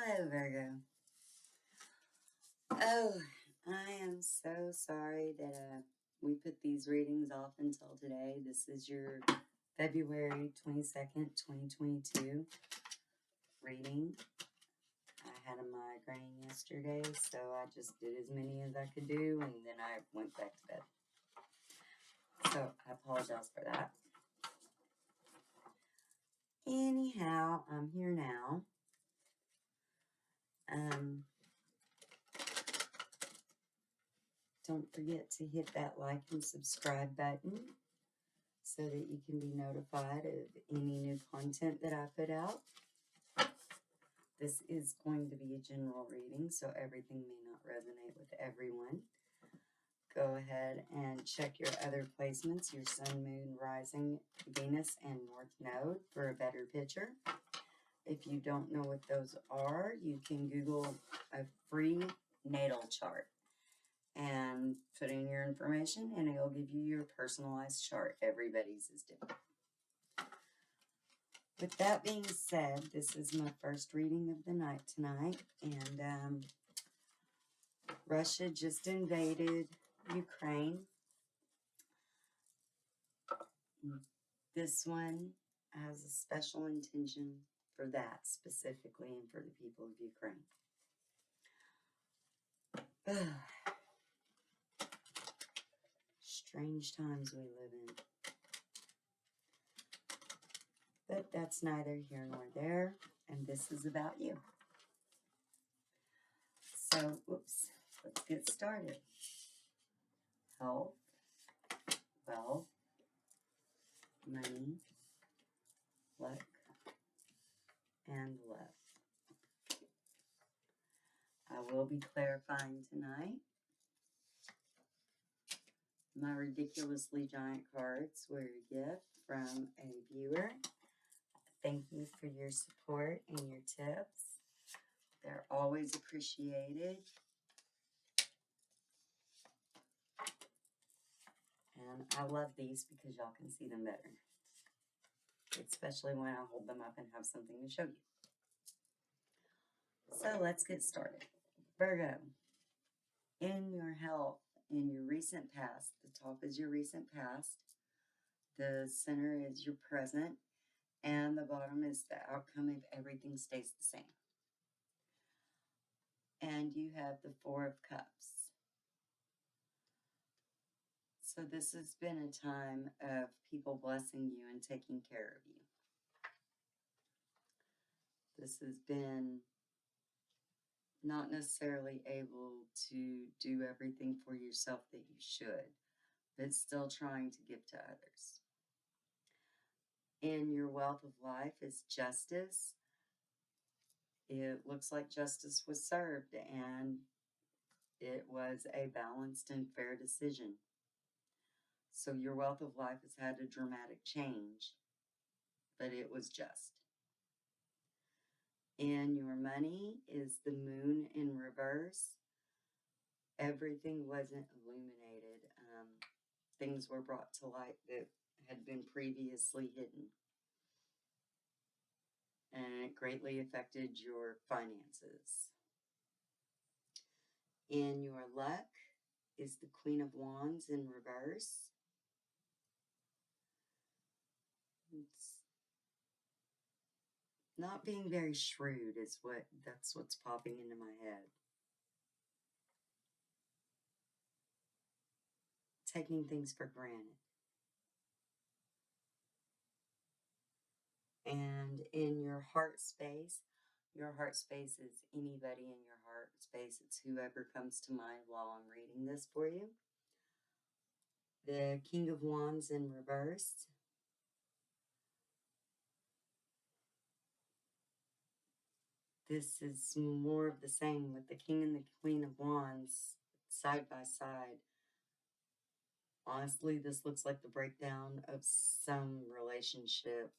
Hello, Virgo. Oh, I am so sorry that we put these readings off until today. This is your February 22nd, 2022 reading. I had a migraine yesterday, so I just did as many as I could do, and then I went back to bed. So I apologize for that. Anyhow, I'm here now. Don't forget to hit that like and subscribe button so that you can be notified of any new content that I put out. This is going to be a general reading, so everything may not resonate with everyone. Go ahead and check your other placements, your Sun, Moon, Rising, Venus, and North Node for a better picture. If you don't know what those are, you can Google a free natal chart and put in your information, and it'll give you your personalized chart. Everybody's is different. With that being said, this is my first reading of the night tonight, and Russia just invaded Ukraine. This one has a special intention for that specifically and for the people of Ukraine. Strange times we live in. But that's neither here nor there, and this is about you. So, let's get started. Health, wealth, money, luck, and love. I will be clarifying tonight. My ridiculously giant cards were a gift from a viewer. Thank you for your support and your tips. They're always appreciated. And I love these because y'all can see them better. Especially when I hold them up and have something to show you. So let's get started. Virgo, in your health, in your recent past, the top is your recent past, the center is your present, and the bottom is the outcome if everything stays the same. And you have the Four of Cups. So this has been a time of people blessing you and taking care of you. This has been not necessarily able to do everything for yourself that you should, but still trying to give to others. In your wealth of life is justice. It looks like justice was served and it was a balanced and fair decision. So your wealth of life has had a dramatic change, but it was just. In your money is the moon in reverse. Everything wasn't illuminated. Things were brought to light that had been previously hidden. And it greatly affected your finances. In your luck is the Queen of Wands in reverse. It's not being very shrewd is that's what's popping into my head. Taking things for granted. And in your heart space is anybody in your heart space. It's whoever comes to mind while I'm reading this for you. The King of Wands in reverse. This is more of the same with the King and the Queen of Wands side by side. Honestly, this looks like the breakdown of some relationship.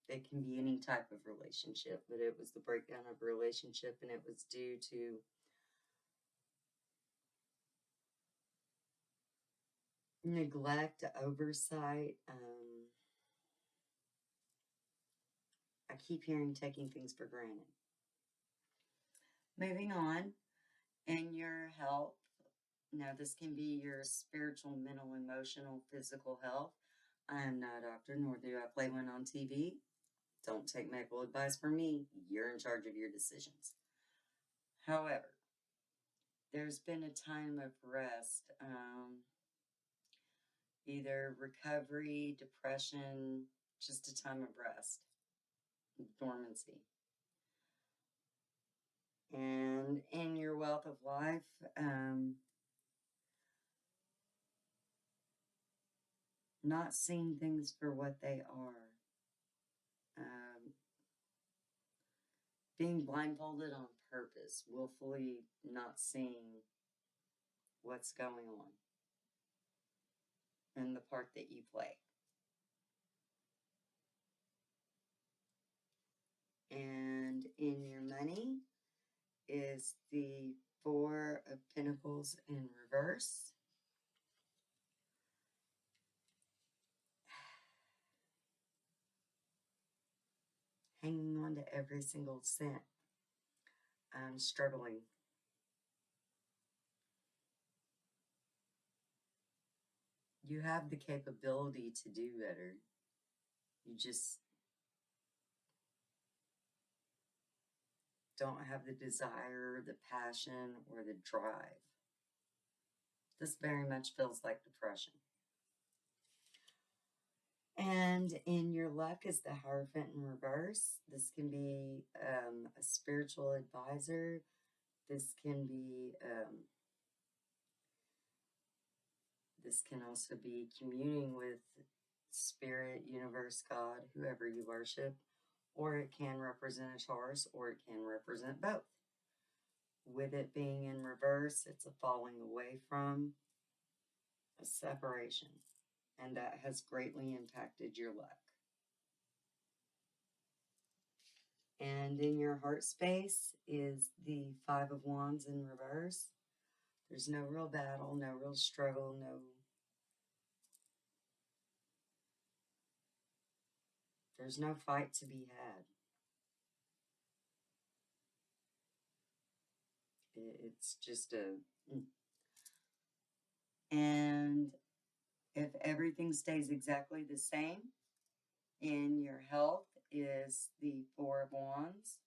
It can be any type of relationship, but it was the breakdown of a relationship, and it was due to neglect, oversight. I keep hearing taking things for granted. Moving on, in your health. Now, this can be your spiritual, mental, emotional, physical health. I am not a doctor, nor do I play one on TV. Don't take medical advice from me. You're in charge of your decisions. However, there's been a time of rest, either recovery, depression, just a time of rest, dormancy. And in your wealth of life, not seeing things for what they are. Being blindfolded on purpose, willfully not seeing what's going on and the part that you play. And in your money is the Four of Pentacles in reverse. Hanging on to every single cent. I'm struggling. You have the capability to do better. You just don't have the desire, the passion, or the drive. This very much feels like depression. And in your luck is the Hierophant in reverse. This can be a spiritual advisor. This can be, this can also be communing with spirit, universe, God, whoever you worship. Or it can represent a Taurus, or it can represent both. With it being in reverse, it's a falling away from, a separation. And that has greatly impacted your luck. And in your heart space is the Five of Wands in reverse. There's no real battle, no real struggle, there's no fight to be had. It's just and if everything stays exactly the same, in your health is the Four of Wands.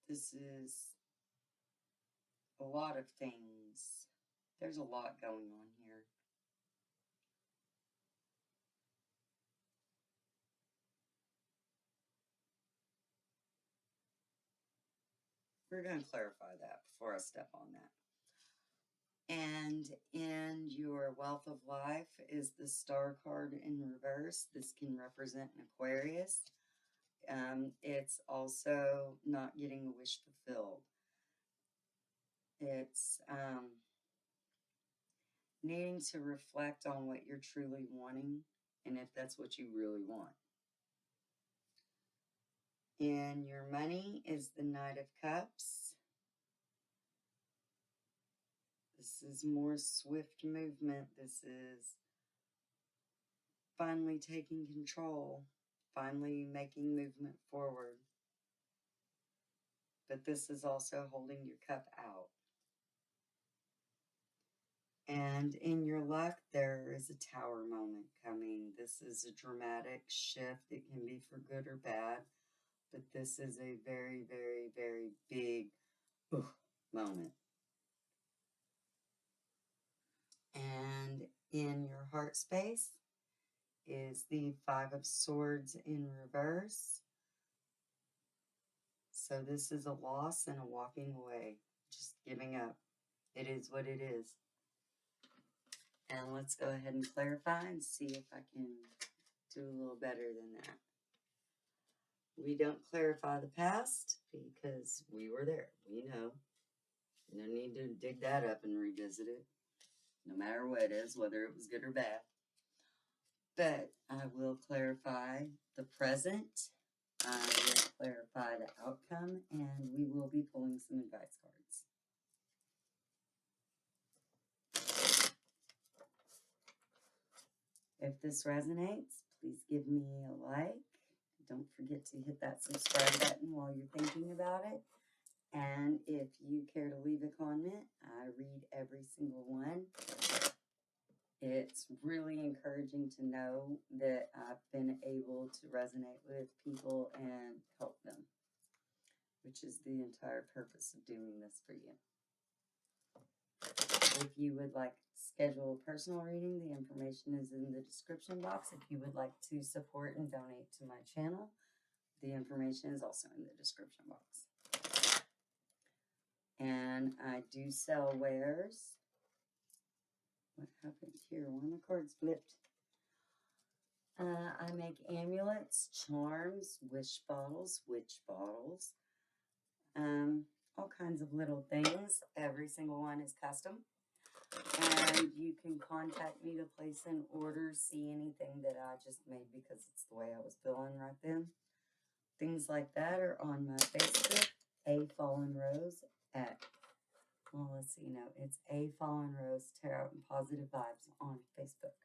This is a lot of things. There's a lot going on here. We're going to clarify that before I step on that. And in your wealth of life is the Star card in reverse. This can represent an Aquarius. It's also not getting a wish fulfilled. It's needing to reflect on what you're truly wanting and if that's what you really want. In your money is the Knight of Cups. This is more swift movement. This is finally taking control, finally making movement forward. But this is also holding your cup out. And in your luck, there is a Tower moment coming. This is a dramatic shift. It can be for good or bad, but this is a very, very, very big moment. And in your heart space is the Five of Swords in reverse. So this is a loss and a walking away, just giving up. It is what it is. And let's go ahead and clarify and see if I can do a little better than that. We don't clarify the past because we were there. We know. No need to dig that up and revisit it, no matter what it is, whether it was good or bad. But I will clarify the present. I will clarify the outcome, and we will be pulling some advice cards. If this resonates, please give me a like. don't forget to hit that subscribe button while you're thinking about it. And if you care to leave a comment, I read every single one. It's really encouraging to know that I've been able to resonate with people and help them, which is the entire purpose of doing this for you. If you would like to schedule a personal reading, the information is in the description box. If you would like to support and donate to my channel, the information is also in the description box. And I do sell wares. What happened here? One of the cards flipped. I make amulets, charms, wish bottles, witch bottles, all kinds of little things. Every single one is custom. And you can contact me to place an order, see anything that I just made because it's the way I was feeling right then. Things like that are on my Facebook, A Fallen Rose at, well, let's see, no, it's A Fallen Rose Tarot and Positive Vibes on Facebook.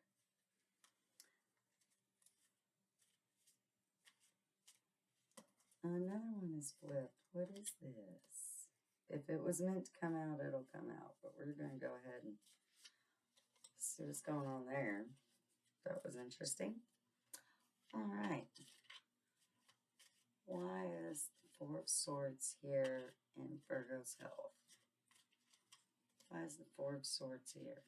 Another one is flipped. What is this? If it was meant to come out, it'll come out. But we're going to go ahead and see what's going on there. That was interesting. All right. Why is the Four of Swords here in Virgo's health? Why is the Four of Swords here?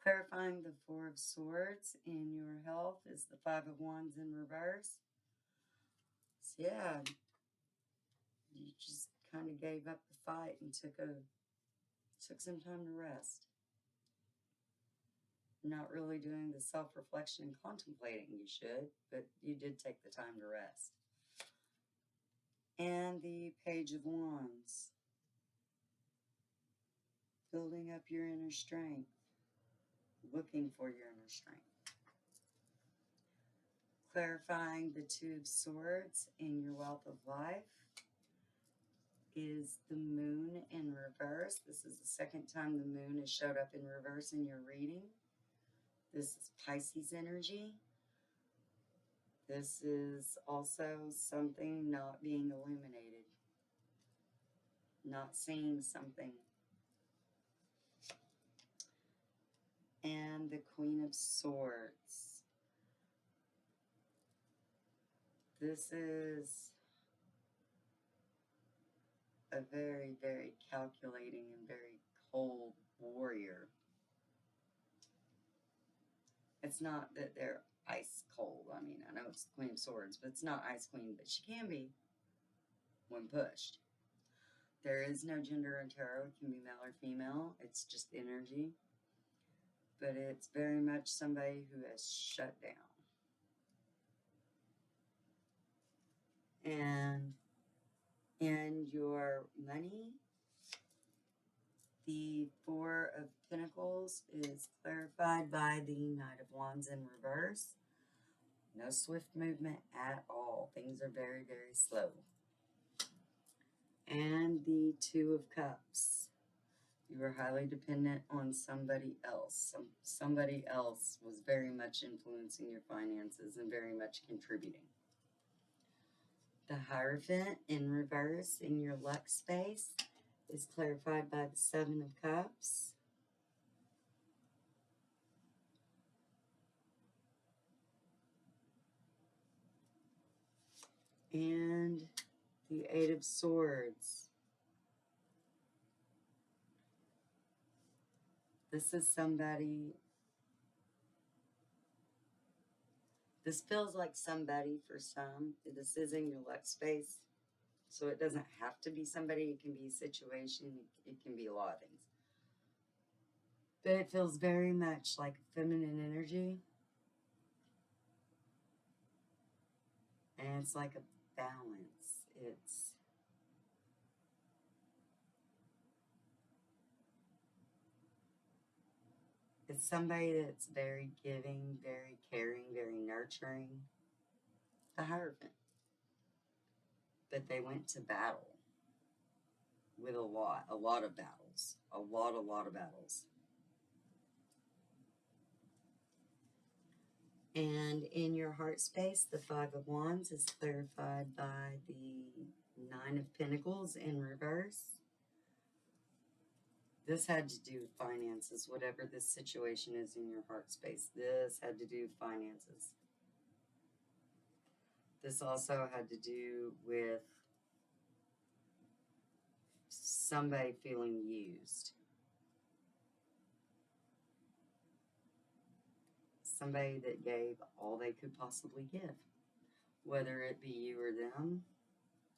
Clarifying the Four of Swords in your health is the Five of Wands in reverse. So yeah, you just kind of gave up the fight and took some time to rest. Not really doing the self-reflection and contemplating you should, but you did take the time to rest. And the Page of Wands. Building up your inner strength. Looking for your inner strength. Clarifying the Two of Swords in your wealth of life is the Moon in reverse. This is the second time the Moon has showed up in reverse in your reading. This is Pisces energy. This is also something not being illuminated. Not seeing something. And the Queen of Swords. This is a very, very calculating and very cold warrior. It's not that they're ice cold. I mean, I know it's the Queen of Swords, but it's not Ice Queen, but she can be when pushed. There is no gender in tarot. It can be male or female. It's just energy. But it's very much somebody who has shut down. And in your money, the Four of Pentacles is clarified by the Knight of Wands in reverse. No swift movement at all. Things are very, very slow. And the Two of Cups. You were highly dependent on somebody else. Somebody else was very much influencing your finances and very much contributing. The Hierophant in reverse in your luck space is clarified by the Seven of Cups. And the Eight of Swords. This is somebody, this feels like somebody for some. This is in your luck space. So it doesn't have to be somebody. It can be a situation. It can be a lot of things. But it feels very much like feminine energy. And it's like a balance. It's somebody that's very giving, very caring, very nurturing. the Hierophant. But they went to battle with a lot of battles. A lot of battles. And in your heart space, the Five of Wands is clarified by the Nine of Pentacles in reverse. This had to do with finances, whatever this situation is in your heart space. This had to do with finances. This also had to do with somebody feeling used. Somebody that gave all they could possibly give. Whether it be you or them,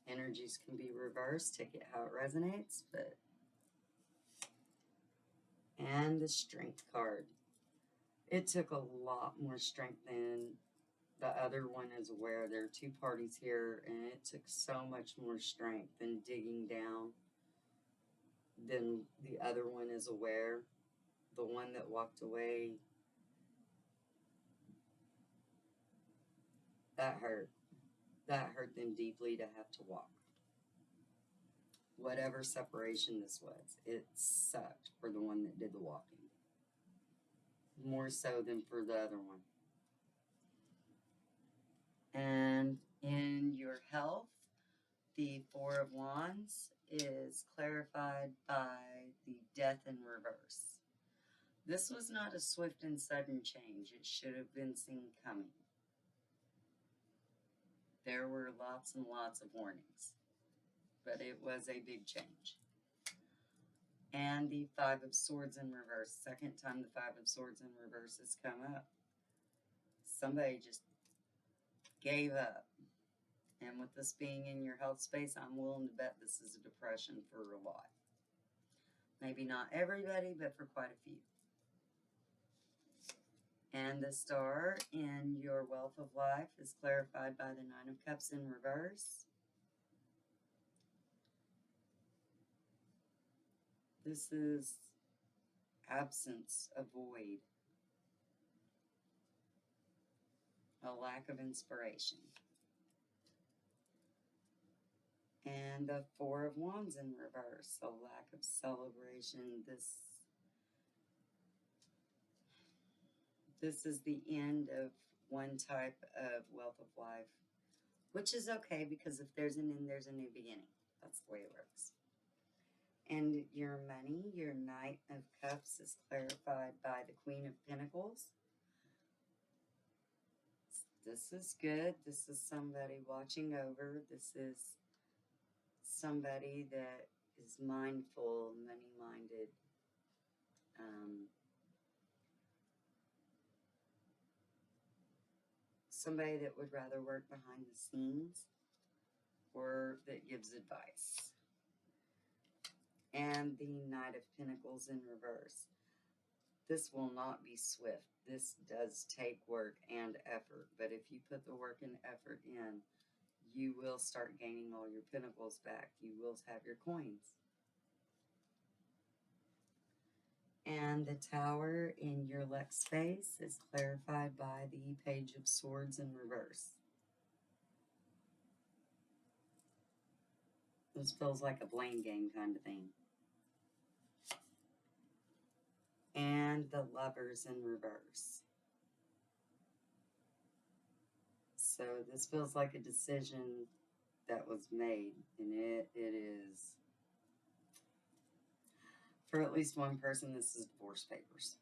energies can be reversed. Take it how it resonates, but... And the Strength card. It took a lot more strength than the other one is aware. There are two parties here, and it took so much more strength than digging down than the other one is aware. The one that walked away, that hurt. That hurt them deeply to have to walk. Whatever separation this was, it sucked for the one that did the walking. More so than for the other one. And in your health, the Four of Wands is clarified by the Death in reverse. This was not a swift and sudden change. It should have been seen coming. There were lots and lots of warnings, but it was a big change. And the Five of Swords in reverse. Second time the Five of Swords in reverse has come up. Somebody just gave up. And with this being in your health space, I'm willing to bet this is a depression for a lot. Maybe not everybody, but for quite a few. And the Star in your wealth of life is clarified by the Nine of Cups in reverse. This is absence, a void, a lack of inspiration. And the Four of Wands in reverse, a lack of celebration. This is the end of one type of wealth of life, which is okay because if there's an end, there's a new beginning. That's the way it works. And your money, your Knight of Cups, is clarified by the Queen of Pentacles. This is good. This is somebody watching over. This is somebody that is mindful, money-minded. Somebody that would rather work behind the scenes or that gives advice. And the Knight of Pentacles in reverse. This will not be swift. This does take work and effort. But if you put the work and effort in, you will start gaining all your pentacles back. You will have your coins. And the Tower in your Lex space is clarified by the Page of Swords in reverse. This feels like a blame game kind of thing. And the Lovers in reverse. So this feels like a decision that was made, and it is, for at least one person, this is divorce papers.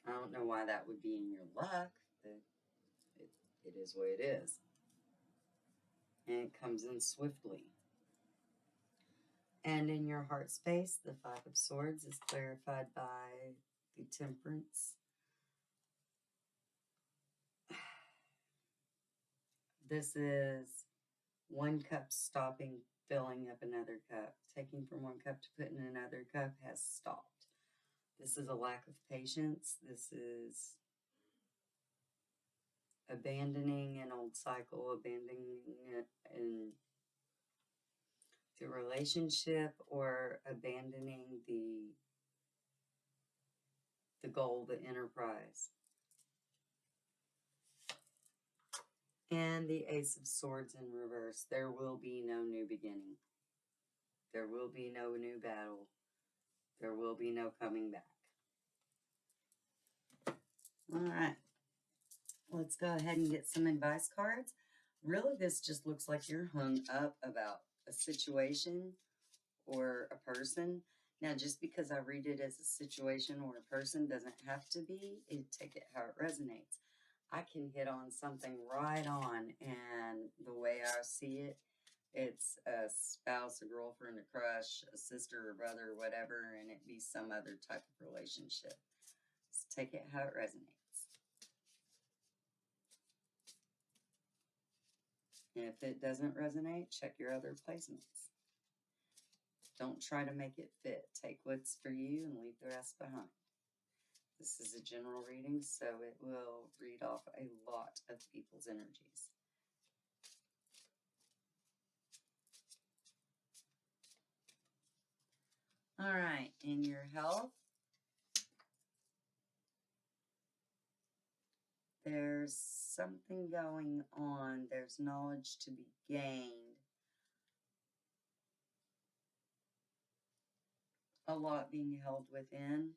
I don't know why that would be in your luck, but it is what it is. And it comes in swiftly. And in your heart space, the Five of Swords is clarified by the Temperance. This is one cup stopping, filling up another cup. Taking from one cup to put in another cup has stopped. This is a lack of patience. This is abandoning an old cycle, abandoning it in the relationship, or abandoning the goal, the enterprise. And the Ace of Swords in reverse. There will be no new beginning. There will be no new battle. There will be no coming back. All right. Let's go ahead and get some advice cards. Really, this just looks like you're hung up about a situation or a person. Now, just because I read it as a situation or a person doesn't have to be. Take it how it resonates. I can hit on something right on, and the way I see it, it's a spouse, a girlfriend, a crush, a sister or brother, whatever, and it be some other type of relationship. Just take it how it resonates. And if it doesn't resonate, check your other placements. Don't try to make it fit. Take what's for you and leave the rest behind. This is a general reading, so it will read off a lot of people's energies. All right, in your health, there's something going on. There's knowledge to be gained. A lot being held within.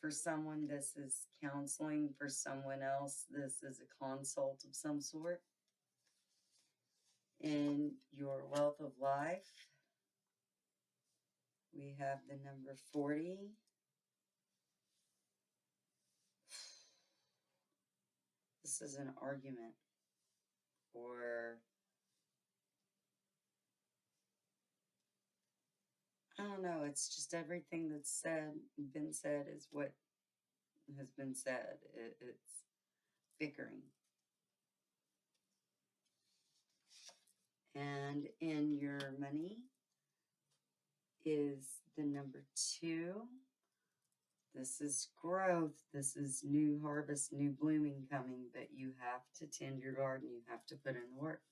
For someone, this is counseling. For someone else, this is a consult of some sort. In your wealth of life, we have the number 40. This is an argument, or I don't know, it's just everything that's been said is what has been said. It's bickering. And in your money is the number 2. This is growth. This is new harvest, new blooming coming, but you have to tend your garden. You have to put in the work.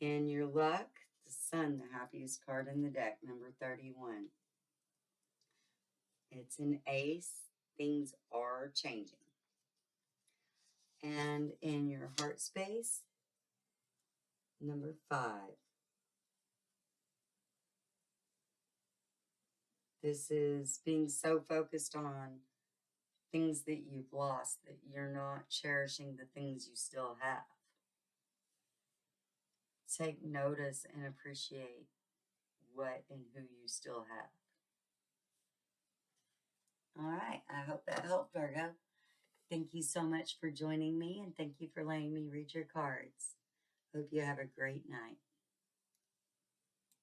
In your luck, the Sun, the happiest card in the deck, number 31. It's an ace. Things are changing. And in your heart space, number 5. This is being so focused on things that you've lost that you're not cherishing the things you still have. Take notice and appreciate what and who you still have. All right. I hope that helped, Virgo. Thank you so much for joining me, and thank you for letting me read your cards. Hope you have a great night.